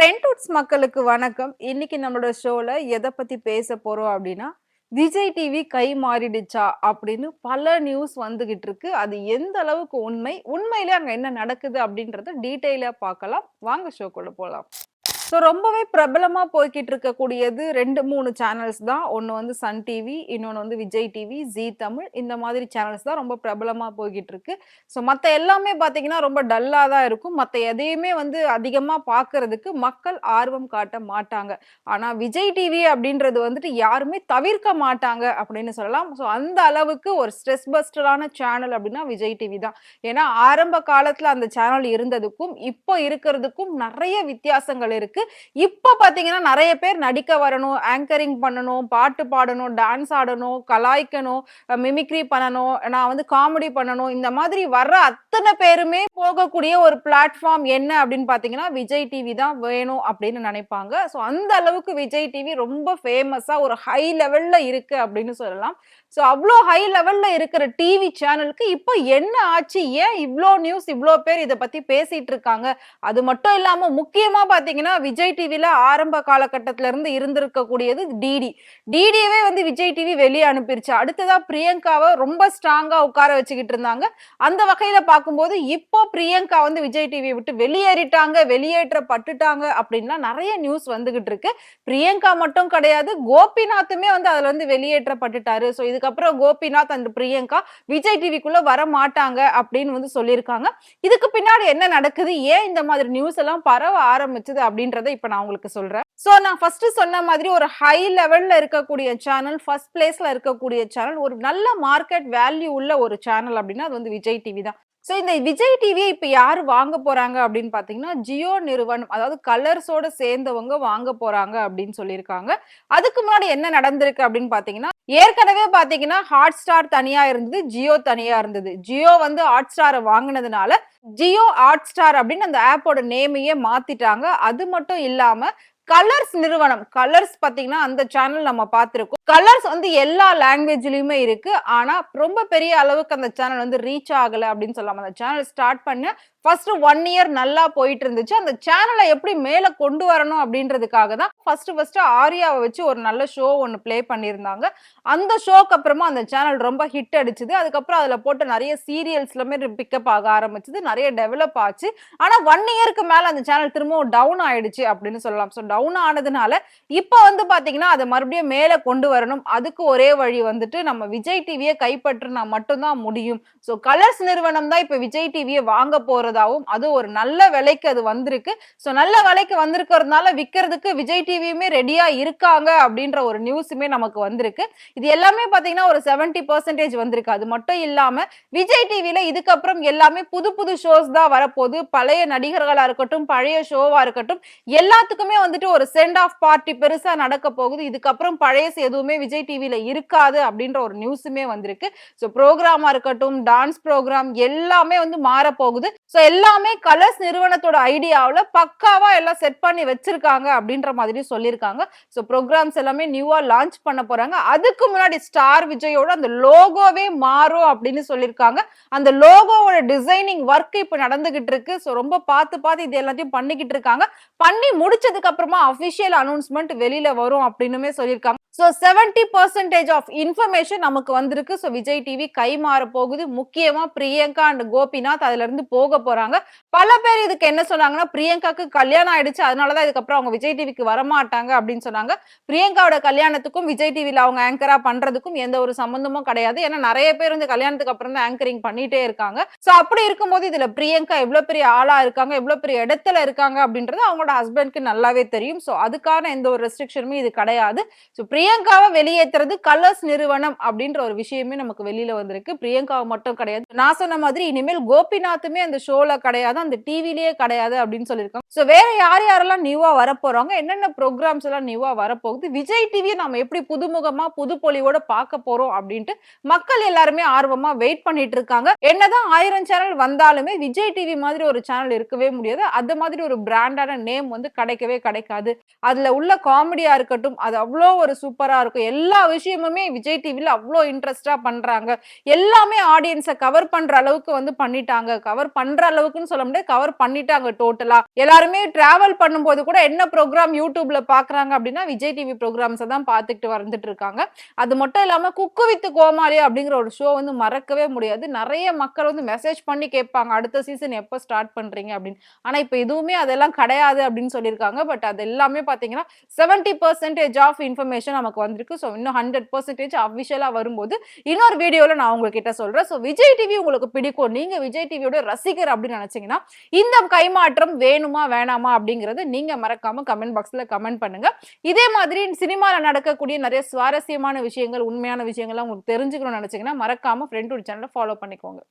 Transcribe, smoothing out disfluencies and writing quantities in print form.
ட்ரெண்ட்வுட்ஸ் மக்களுக்கு வணக்கம். இன்னைக்கு நம்மளோட ஷோல எத பத்தி பேச போறோம் அப்டின்னா, விஜய் டிவி கை மாறிடுச்சா? அப்படின்னு பல நியூஸ் வந்துகிட்டு இருக்கு. அது எந்த அளவுக்கு உண்மை? உண்மையிலே அங்க என்ன நடக்குது? அப்படின்றத டீட்டெயிலா பார்க்கலாம். வாங்க ஷோக்குள்ள போலாம். ரொம்பவே பிரபலமா போய்க்கிட்டு இருக்கக்கூடியது 2, 3 சேனல்ஸ் தான். ஒண்ணு வந்து சன் டிவி, இன்னொன்னு வந்து விஜய் டிவி, ஜீ தமிழ் இந்த மாதிரி சேனல்ஸ் தான் ரொம்ப பிரபலமா போய்க்கிட்டு இருக்கு. மத்த எல்லாமே பார்த்தீங்கன்னா, ரொம்ப டல்லா தான் இருக்கும். மத்த எதையுமே வந்து அதிகமா பார்க்கறதுக்கு மக்கள் ஆர்வம் காட்ட மாட்டாங்க. ஆனா விஜய் டிவி அப்படின்றது வந்துட்டு யாருமே தவிர்க்க மாட்டாங்க அப்படின்னு சொல்லலாம். அந்த அளவுக்கு ஒரு ஸ்ட்ரெஸ் பஸ்டரான சேனல் அப்படின்னா விஜய் டிவி தான். ஏன்னா ஆரம்ப காலத்துல அந்த சேனல் இருந்ததுக்கும், இப்போ இருக்கிறதுக்கும் நெறைய வித்தியாசங்கள் இருக்கு. இப்ப பாத்தீங்கன்னா நெறைய பேர் நடிக்க வரணும், ஆங்கரிங் பண்ணணும், பாட்டு பாடணும், டான்ஸ் ஆடணும், கலாய்க்கணும், மிமிக்ரி பண்ணணும், நான் வந்து காமெடி பண்ணணும். இந்த மாதிரி வர்ற அத்தனை பேருமே போகக்கூடிய ஒரு பிளாட்ஃபார்ம் என்ன அப்படின்னு பாத்தீங்கன்னா, விஜய் டிவி தான் வேணும் அப்படின்னு நினைப்பாங்க. அந்த அளவுக்கு விஜய் டிவி ரொம்ப ஃபேமஸா ஒரு ஹை லெவல்ல இருக்கு அப்படின்னு சொல்லலாம். அவ்ளோ ஹை லெவல்ல இருக்கிற டிவி சேனலுக்கு இப்போ என்ன ஆச்சு? ஏன் இவ்ளோ நியூஸ் இவ்ளோ பேர் இத பத்தி பேசிட்டு இருக்காங்க? அது மட்டும் இல்லாம முக்கியமா பாத்தீங்கன்னா, விஜய் டிவில ஆரம்ப காலகட்டத்துல இருந்து இருந்திருக்கக்கூடியது டிடி. டிடியவே வந்து விஜய் டிவி வெளிய அனுப்பிருச்சு. அடுத்ததா பிரியங்காவ ரொம்ப ஸ்ட்ராங்கா உட்கார வச்சுக்கிட்டு இருந்தாங்க. அந்த வகையில பார்க்கும்போது, இப்போ பிரியங்கா வந்து விஜய் டிவிய விட்டு வெளியேறிட்டாங்க, வெளியேற்றப்பட்டுட்டாங்க அப்படின்லாம் நெறைய நியூஸ் வந்துகிட்டு இருக்கு. பிரியங்கா மட்டும் கிடையாது, கோபிநாத்துமே வந்து அதுல இருந்து வெளியேற்றப்பட்டுட்டாரு. இதுக்கப்புறம் கோபிநாத் அண்ட் பிரியங்கா விஜய் டிவிக்குள்ள வரமாட்டாங்க அப்படின்னு வந்து சொல்லியிருக்காங்க. இதுக்கு பின்னாடி என்ன நடக்குது? ஏன் இந்த மாதிரி நியூஸ் எல்லாம் பரவ ஆரம்பிச்சது அப்படின்றத இப்ப நான் உங்களுக்கு சொல்றேன். நான் ஃபர்ஸ்ட் சொன்ன மாதிரி ஒரு ஹை லெவல்ல இருக்கக்கூடிய சேனல், ஃபர்ஸ்ட் பிளேஸ்ல இருக்கக்கூடிய சேனல், ஒரு நல்ல மார்க்கெட் வேல்யூ உள்ள ஒரு சேனல் அப்படின்னா அது வந்து விஜய் டிவி தான். இந்த விஜய் டிவிய இப்ப யாரு வாங்க போறாங்க அப்படின்னு பாத்தீங்கன்னா, ஜியோ நிறுவனம், அதாவது கலர்ஸோட சேர்ந்தவங்க வாங்க போறாங்க அப்படின்னு சொல்லியிருக்காங்க. அதுக்கு முன்னாடி என்ன நடந்திருக்கு அப்படின்னு பாத்தீங்கன்னா, ஏற்கனவே பாத்தீங்கன்னா ஹாட்ஸ்டார் தனியா இருந்தது, ஜியோ தனியா இருந்தது. ஜியோ வந்து ஹாட்ஸ்டார வாங்குனதுனால ஜியோ ஹாட்ஸ்டார் அப்படின்னு அந்த ஆப்போட நேமையே மாத்திட்டாங்க. அது மட்டும் இல்லாம கலர்ஸ் நிறுவனம், கலர்ஸ் பாத்தீங்கன்னா அந்த சேனல் நம்ம பார்த்திருக்கோம். கலர்ஸ் வந்து எல்லா லாங்குவேஜ்லயுமே இருக்கு. ஆனா ரொம்ப பெரிய அளவுக்கு அந்த சேனல் வந்து ரீச் ஆகல அப்படின்னு சொல்லலாம். அந்த சேனல் ஸ்டார்ட் பண்ண ஃபர்ஸ்ட் 1 இயர் நல்லா போயிட்டு இருந்துச்சு. அந்த சேனலை எப்படி மேல கொண்டு வரணும் அப்படின்றதுக்காக தான் ஃபர்ஸ்ட் ஆர்யாவை வச்சு ஒரு நல்ல ஷோ ஒன்னு ப்ளே பண்ணியிருந்தாங்க. அந்த ஷோக்கு அப்புறமா அந்த சேனல் ரொம்ப ஹிட் அடிச்சது. அதுக்கப்புறம் அதுல போட்ட நிறைய சீரியல்ஸ்லுமே பிக்கப் ஆக ஆரம்பிச்சது. நிறைய டெவலப் ஆச்சு. ஆனா 1 இயருக்கு மேல அந்த சேனல் திரும்பவும் டவுன் ஆயிடுச்சு அப்படின்னு சொல்லலாம். டவுன் ஆனதுனால இப்ப வந்து பாத்தீங்கன்னா அதை மறுபடியும் மேல கொண்டு வரணும். அதுக்கு ஒரே வழி வந்துட்டு நம்ம விஜய் டிவியை கைப்பற்றினா மட்டும்தான் முடியும். கலர்ஸ் நிறுவனம் தான் இப்ப விஜய் டிவியை வாங்க போறதாவும், அது ஒரு நல்ல விலைக்கு அது வந்திருக்கு. நல்ல விலைக்கு வந்திருக்கிறதுனால விக்கிறதுக்கு விஜய் டிவியுமே ரெடியா இருக்காங்க அப்படின்ற ஒரு நியூஸுமே நமக்கு வந்திருக்கு. இது எல்லாமே பாத்தீங்கன்னா ஒரு 70% வந்திருக்கு. அது மட்டும் இல்லாம விஜய் டிவில இதுக்கப்புறம் எல்லாமே புது புது ஷோஸ் தான் வரப்போகுது. பழைய நடிகர்களா இருக்கட்டும், பழைய ஷோவா இருக்கட்டும், எல்லாத்துக்குமே வந்துட்டு ஒரு சென்ட் ஆஃப் பார்ட்டி பெருசா நடக்க போகுது. இதுக்கப்புறம் பழையசு எதுவுமே விஜய் டிவில இருக்காது அப்படின்ற ஒரு நியூஸுமே வந்திருக்கு. ப்ரோக்ராமா இருக்கட்டும், டான்ஸ் ப்ரோக்ராம் எல்லாமே வந்து மாற போகுது. எல்லாமே கலர்ஸ் நிறுவனத்தோட ஐடியாவுல பக்காவா எல்லாம் செட் பண்ணி வச்சிருக்காங்க அப்படின்ற மாதிரி சொல்லியிருக்காங்க. ப்ரோக்ராம்ஸ் எல்லாமே நியூவா லான்ச் பண்ண போறாங்க. அதுக்கு முன்னாடி ஸ்டார் விஜயோட அந்த லோகோவே மாறும் அப்படின்னு சொல்லியிருக்காங்க. அந்த லோகோவோட டிசைனிங் ஒர்க் இப்ப நடந்துகிட்டு இருக்கு. ரொம்ப பார்த்து இது எல்லாத்தையும் பண்ணிக்கிட்டு இருக்காங்க. பண்ணி முடிச்சதுக்கு அப்புறமா அபிஷியல் அனௌன்ஸ்மெண்ட் வெளியில வரும் அப்படின்னுமே சொல்லியிருக்காங்க. 70% ஆஃப் இன்ஃபர்மேஷன் நமக்கு வந்திருக்கு. விஜய் டிவி கை மாற போகுது. முக்கியமா பிரியங்கா அண்ட் கோபிநாத் அதுல இருந்து போக போறாங்க. பல பேர் இதுக்கு என்ன சொன்னாங்கன்னா, பிரியங்காக்கு கல்யாணம் ஆயிடுச்சு, அதனாலதான் இதுக்கப்புறம் அவங்க விஜய் டிவிக்கு வரமாட்டாங்க அப்படின்னு சொன்னாங்க. பிரியங்காவோட கல்யாணத்துக்கும் விஜய் டிவில அவங்க ஆங்கரா பண்றதுக்கும் எந்த ஒரு சம்பந்தமும் கிடையாது. ஏன்னா நிறைய பேர் வந்து கல்யாணத்துக்கு அப்புறம் தான் ஆங்கரிங் பண்ணிட்டே இருக்காங்க. அப்படி இருக்கும்போது இதுல பிரியங்கா எவ்வளவு பெரிய ஆளா இருக்காங்க, எவ்வளவு பெரிய இடத்துல இருக்காங்க அப்படின்றது அவங்களோட ஹஸ்பண்ட்க்கு நல்லாவே தெரியும். அதுக்கான எந்த ஒரு ரெஸ்ட்ரிக்ஷனுமே இது கிடையாது. பிரியங்காவை வெளியேற்றுறது கலர்ஸ் நிறுவனம் அப்படின்ற ஒரு விஷயமே நமக்கு வெளியில வந்திருக்கு. பிரியங்காவை மட்டும் கிடையாது, நான் சொன்ன மாதிரி இனிமேல் கோபிநாத்துமே அந்த ஷோல கிடையாது, அந்த டிவிலேயே கிடையாது அப்படின்னு சொல்லியிருக்காங்க. வேற யார் யாரெல்லாம் நியூவா வரப்போறாங்க, என்னென்ன ப்ரோக்ராம்ஸ் எல்லாம் நியூவா வரப்போகுது, விஜய் டிவியை நம்ம எப்படி புதுமுகமா புதுப்பொலிவோட பார்க்க போறோம் அப்படின்ட்டு மக்கள் எல்லாருமே ஆர்வமா வெயிட் பண்ணிட்டு இருக்காங்க. என்னதான் 1000 சேனல் வந்தாலுமே விஜய் டிவி மாதிரி ஒரு சேனல் இருக்கவே முடியாது. அது மாதிரி ஒரு பிராண்டான நேம் வந்து கிடைக்கவே கிடைக்காது. அதுல உள்ள காமெடியா இருக்கட்டும், அது அவ்வளோ ஒரு சூப்பரா இருக்கும். எல்லா விஷயமுமே விஜய் டிவில அவ்ளோ இன்ட்ரெஸ்ட்டா பண்றாங்க. எல்லாமே ஆடியன்ஸ கவர் பண்ற அளவுக்கு வந்து பண்ணிட்டாங்க. கவர் பண்ற அளவுக்குன்னு சொல்ல முடியாது. கவர் பண்ணிட்டாங்க டோட்டலா. எல்லாருமே டிராவல் பண்ணும்போது கூட என்ன புரோகிராம் YouTubeல பார்க்குறாங்க அப்டின்னா, விஜய் டிவி புரோகிராம்ஸ தான் பார்த்துட்டு வந்துட்டு இருக்காங்க. அது மட்டும் இல்லாம குக்கு வித் கோமாளி அப்படிங்கிற ஒரு ஷோ வந்து மறக்கவே முடியாது. நெறைய மக்கள் வந்து மெசேஜ் பண்ணி கேட்பாங்க. அடுத்த சீசன் எப்ப ஸ்டார்ட் பண்றீங்க அப்படின்னு. ஆனா இப்ப எதுவுமே அதெல்லாம் கிடையாது அப்படின்னு சொல்லியிருக்காங்க. பட் அது எல்லாமே பார்த்தீங்கன்னா 70% ஆஃப் இன்ஃபர்மேஷன் நமக்கு வந்திருக்கு. ஸோ இன்னும் 100% அஃபிஷியலா வரும்போது இன்னொரு வீடியோல நான் உங்ககிட்ட சொல்றேன். ஸோ விஜய் டிவி உங்களுக்கு பிடிக்கும். நீங்க விஜய் டிவியோட ரசிகர் அப்படின்னு நினைச்சீங்கன்னா, இந்த கைமாற்றம் வேணுமா வேணாமா அப்படிங்கிறத நீங்க மறக்காம கமெண்ட் பாக்ஸ்ல கமெண்ட் பண்ணுங்க. இதே மாதிரி சினிமால நடக்கக்கூடிய நிறைய சுவாரஸ்யமான விஷயங்கள், உண்மையான விஷயங்கள்லாம் உங்களுக்கு தெரிஞ்சுக்கணும்னு நினைச்சீங்கன்னா, மறக்காம ஃப்ரெண்ட் சேனல ஃபாலோ பண்ணிக்கோங்க.